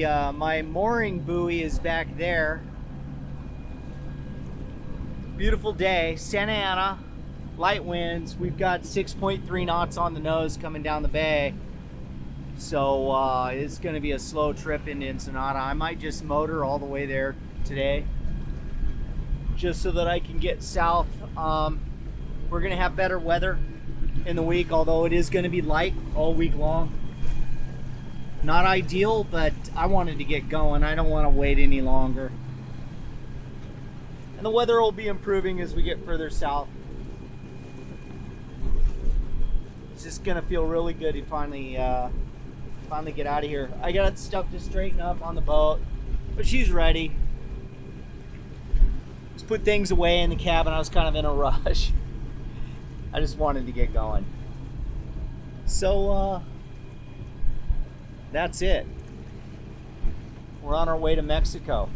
my mooring buoy is back there. Beautiful day, Santa Ana, light winds. We've got 6.3 knots on the nose coming down the bay. So it's going to be a slow trip into Ensenada. I might just motor all the way there today, just so that I can get south. We're going to have better weather in the week, although it is going to be light all week long. Not ideal, but I wanted to get going. I don't want to wait any longer. And the weather will be improving as we get further south. It's just going to feel really good to finally get out of here. I got stuff to straighten up on the boat, but she's ready. Just put things away in the cabin. I was kind of in a rush. I just wanted to get going. So that's it. We're on our way to Mexico.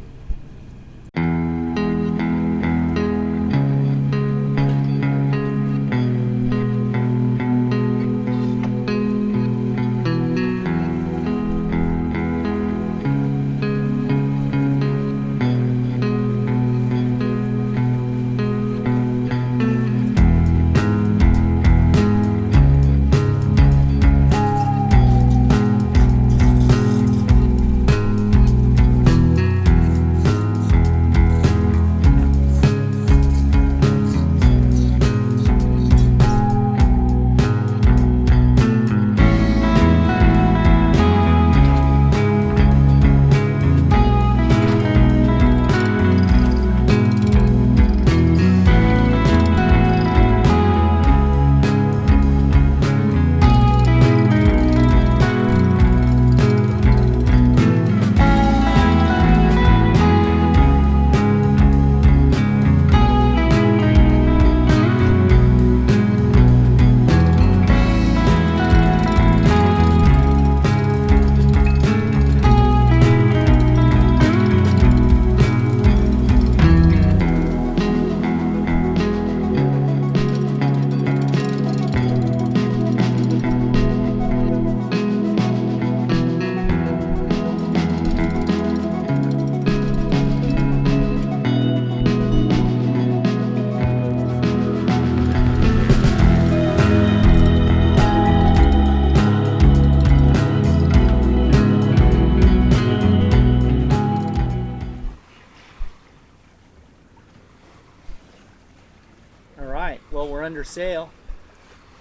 Well, we're under sail.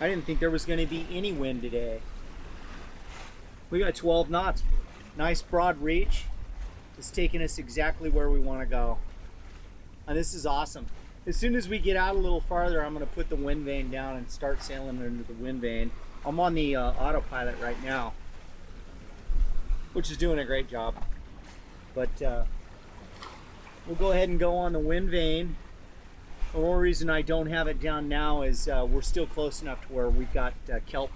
I didn't think there was going to be any wind today. We got 12 knots. Nice broad reach. It's taking us exactly where we want to go. And this is awesome. As soon as we get out a little farther, I'm going to put the wind vane down and start sailing under the wind vane. I'm on the autopilot right now, which is doing a great job. But we'll go ahead and go on the wind vane. The only reason I don't have it down now is we're still close enough to where we've got kelp.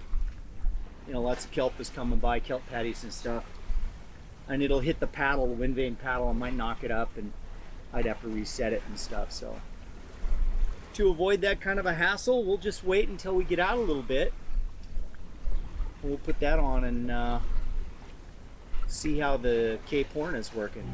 You know, lots of kelp is coming by, kelp patties and stuff. And it'll hit the paddle, the wind vane paddle, and might knock it up, and I'd have to reset it and stuff. So to avoid that kind of a hassle, we'll just wait until we get out a little bit. We'll put that on and see how the Cape Horn is working.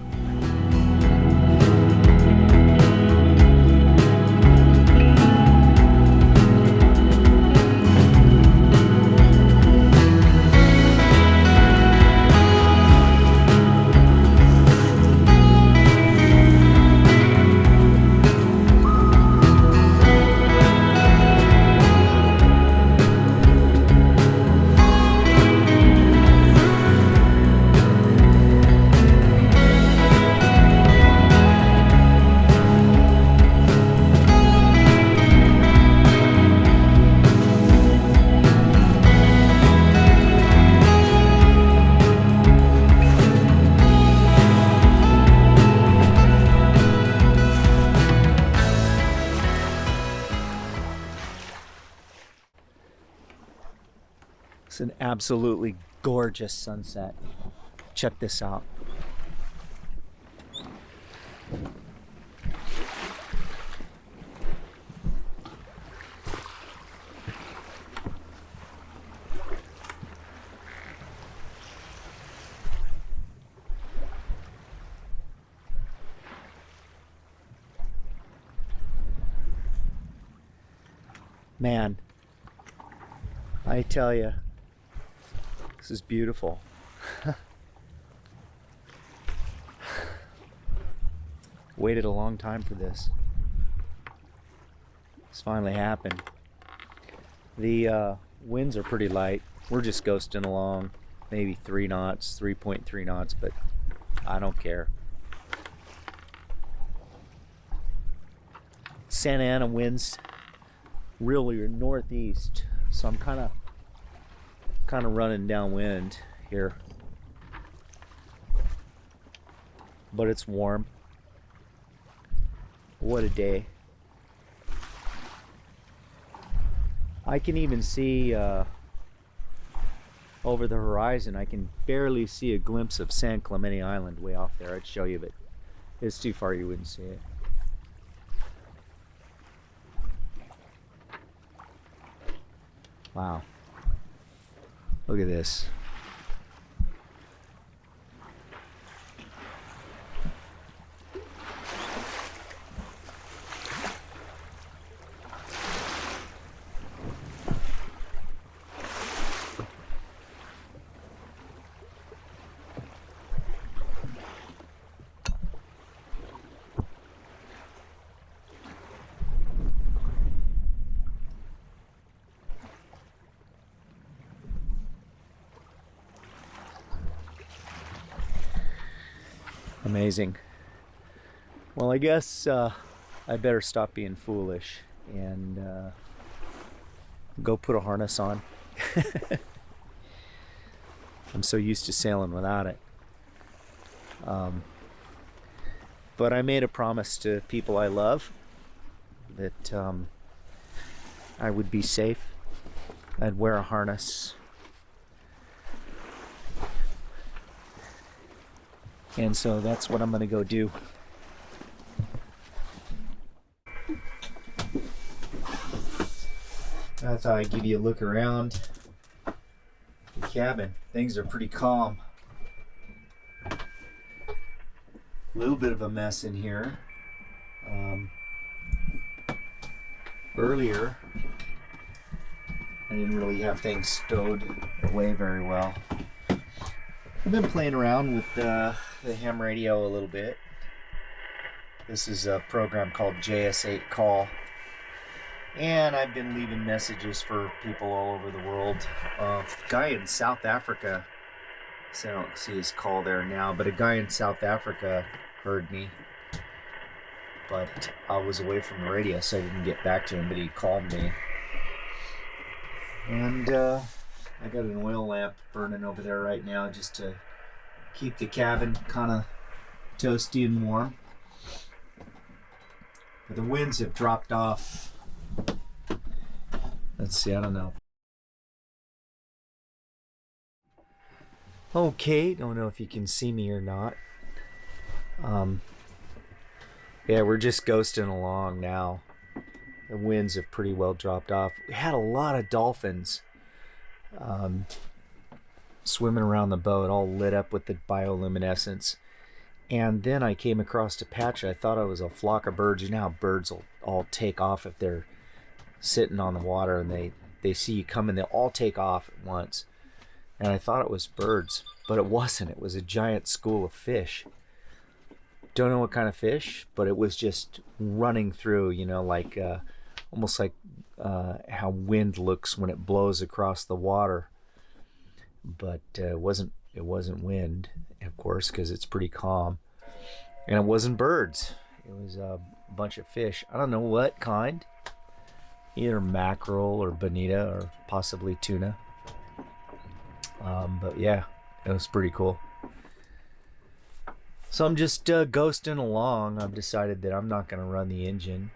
It's an absolutely gorgeous sunset. Check this out. Man, I tell you, this is beautiful. Waited a long time for this. It's finally happened. The winds are pretty light. We're just ghosting along, maybe 3 knots, 3.3 knots, but I don't care. Santa Ana winds really are northeast, so I'm kind of running downwind here, but it's warm. What a day. I can even see over the horizon. I can barely see a glimpse of San Clemente Island way off there. I'd show you, but it's too far, you wouldn't see it. Wow. Look at this. Amazing. Well, I guess I better stop being foolish and go put a harness on. I'm so used to sailing without it. But I made a promise to people I love that I would be safe. I'd wear a harness. And so that's what I'm going to go do. I thought I'd give you a look around the cabin. Things are pretty calm. A little bit of a mess in here. Earlier, I didn't really have things stowed away very well. I've been playing around with the ham radio a little bit. This is a program called JS8 Call. And I've been leaving messages for people all over the world. A guy in South Africa, so I don't see his call there now, but a guy in South Africa heard me. But I was away from the radio, so I didn't get back to him, but he called me. And I got an oil lamp burning over there right now just to keep the cabin kind of toasty and warm. But the winds have dropped off. Let's see, I don't know. Okay, don't know if you can see me or not. Yeah, we're just ghosting along now. The winds have pretty well dropped off. We had a lot of dolphins swimming around the boat, all lit up with the bioluminescence. And then I came across a patch. I thought it was a flock of birds. You know how birds will all take off if they're sitting on the water and they see you coming, they'll all take off at once. And I thought it was birds, but it wasn't. It was a giant school of fish. Don't know what kind of fish, but it was just running through, you know, like almost like how wind looks when it blows across the water. But it wasn't wind, of course, because it's pretty calm. And it wasn't birds. It was a bunch of fish. I don't know what kind. Either mackerel or bonita or possibly tuna. But yeah, it was pretty cool. So I'm just ghosting along. I've decided that I'm not going to run the engine.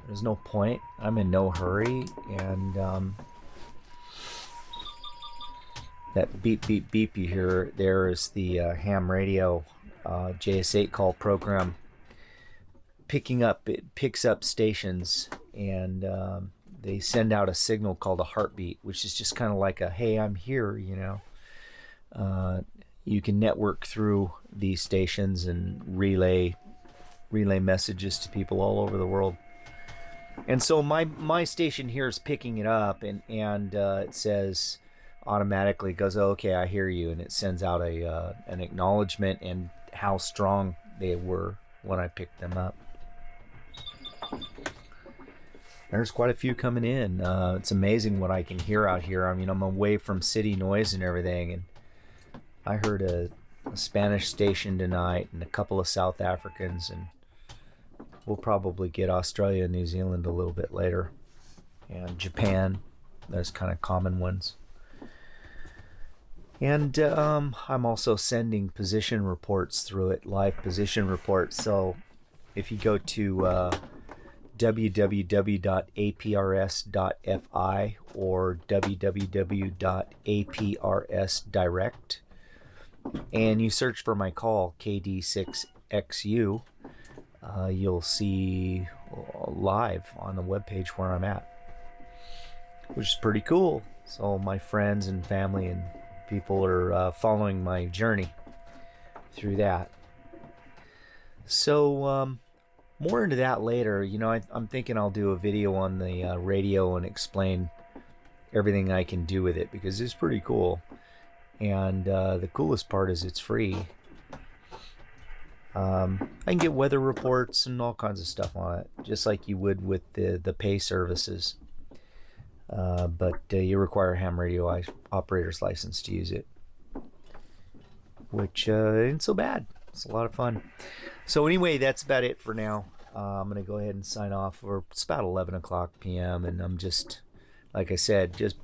There's no point. I'm in no hurry. And that beep, beep, beep you hear there is the ham radio JS8 call program. It picks up stations and they send out a signal called a heartbeat, which is just kind of like a, hey, I'm here, you know. You can network through these stations and relay messages to people all over the world. And so my station here is picking it up, and it says automatically, goes, oh, okay, I hear you, and it sends out an acknowledgement and how strong they were when I picked them up. There's quite a few coming in. It's amazing what I can hear out here. I mean, I'm away from city noise and everything, and I heard a Spanish station tonight and a couple of South Africans, and we'll probably get Australia and New Zealand a little bit later, and Japan. Those kind of common ones. And I'm also sending position reports through it, live position reports. So if you go to www.aprs.fi or www.aprsdirect, and you search for my call, KD6XU, you'll see live on the webpage where I'm at, which is pretty cool. So my friends and family and people are following my journey through that. So more into that later. You know, I'm thinking I'll do a video on the radio and explain everything I can do with it, because it's pretty cool. And the coolest part is it's free. I can get weather reports and all kinds of stuff on it, just like you would with the pay services. But you require a ham radio operator's license to use it, which ain't so bad. It's a lot of fun. So anyway, that's about it for now. I'm going to go ahead and sign off. It's about 11 o'clock p.m. and I'm just, like I said, just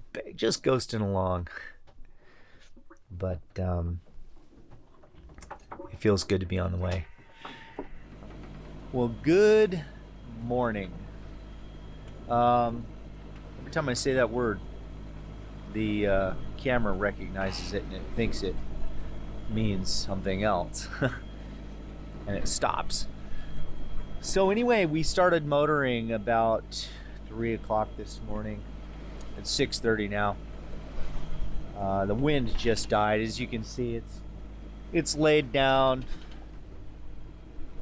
ghosting along. But it feels good to be on the way. Well, good morning. Every time I say that word, the camera recognizes it and it thinks it means something else. And it stops. So anyway, we started motoring about 3 o'clock this morning. It's 6:30 now. The wind just died. As you can see, it's laid down.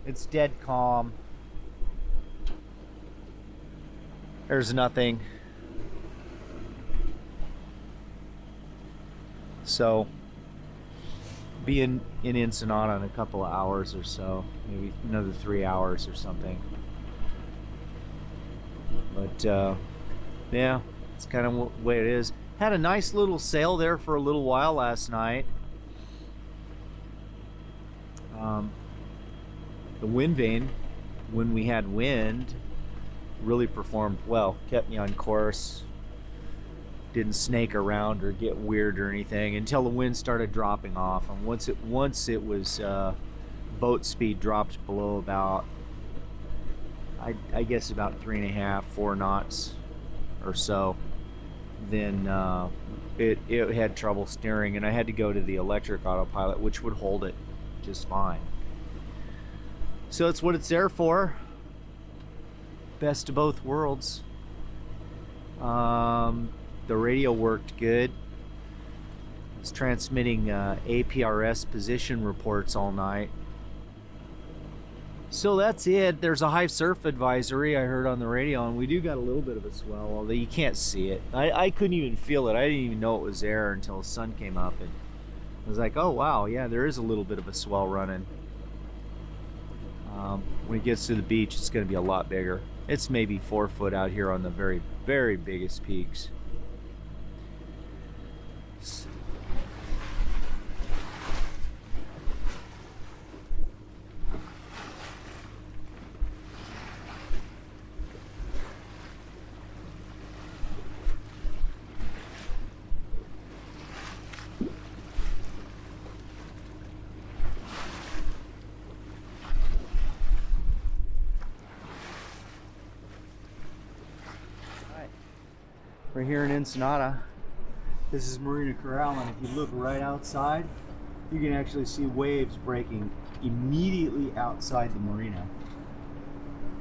It's dead calm. There's nothing. So be in Ensenada in a couple of hours or so, maybe another 3 hours or something. But yeah, it's kind of the way it is. Had a nice little sail there for a little while last night. The wind vane, when we had wind, really performed well. Kept me on course. Didn't snake around or get weird or anything until the wind started dropping off. And once it was boat speed dropped below about, I guess about 3.5, 4 knots or so, then it had trouble steering, and I had to go to the electric autopilot, which would hold it just fine. So it's what it's there for. Best of both worlds. The radio worked good. It's transmitting APRS position reports all night. So that's it. There's a high surf advisory I heard on the radio, and we do got a little bit of a swell, although you can't see it. I couldn't even feel it. I didn't even know it was there until the sun came up, and I was like, oh wow, yeah, there is a little bit of a swell running. When it gets to the beach, it's going to be a lot bigger. It's maybe 4 foot out here on the very, very biggest peaks. We're here in Ensenada. This is Marina Corral, and if you look right outside, you can actually see waves breaking immediately outside the marina.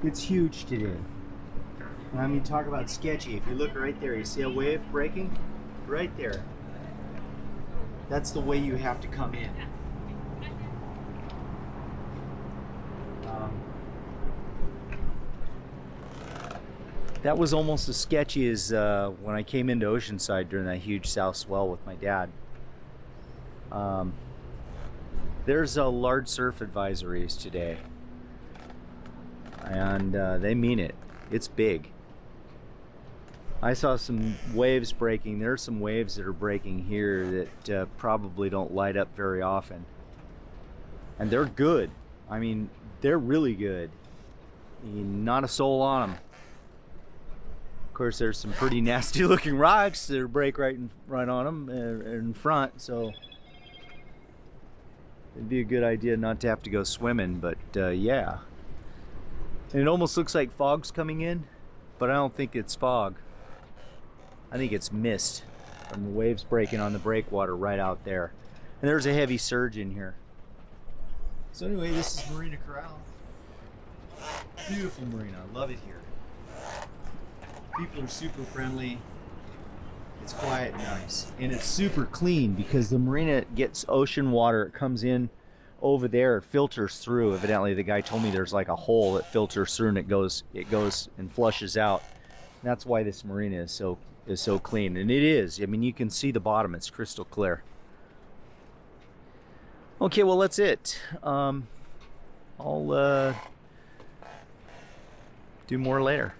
It's huge today. And I mean, talk about sketchy. If you look right there, you see a wave breaking? Right there. That's the way you have to come in. That was almost as sketchy as when I came into Oceanside during that huge south swell with my dad. There's a large surf advisories today, and they mean it. It's big. I saw some waves breaking. There are some waves that are breaking here that probably don't light up very often. And they're good. I mean, they're really good. Not a soul on them. Of course, there's some pretty nasty looking rocks that break right on them in front, so it'd be a good idea not to have to go swimming, but yeah. And it almost looks like fog's coming in, but I don't think it's fog. I think it's mist from the waves breaking on the breakwater right out there. And there's a heavy surge in here. So anyway, this is Marina Corral. Beautiful marina. I love it here. People are super friendly. It's quiet and nice. And it's super clean because the marina gets ocean water. It comes in over there. It filters through. Evidently, the guy told me there's like a hole that filters through and it goes and flushes out. And that's why this marina is so clean. And it is. I mean, you can see the bottom. It's crystal clear. Okay, well, that's it. I'll do more later.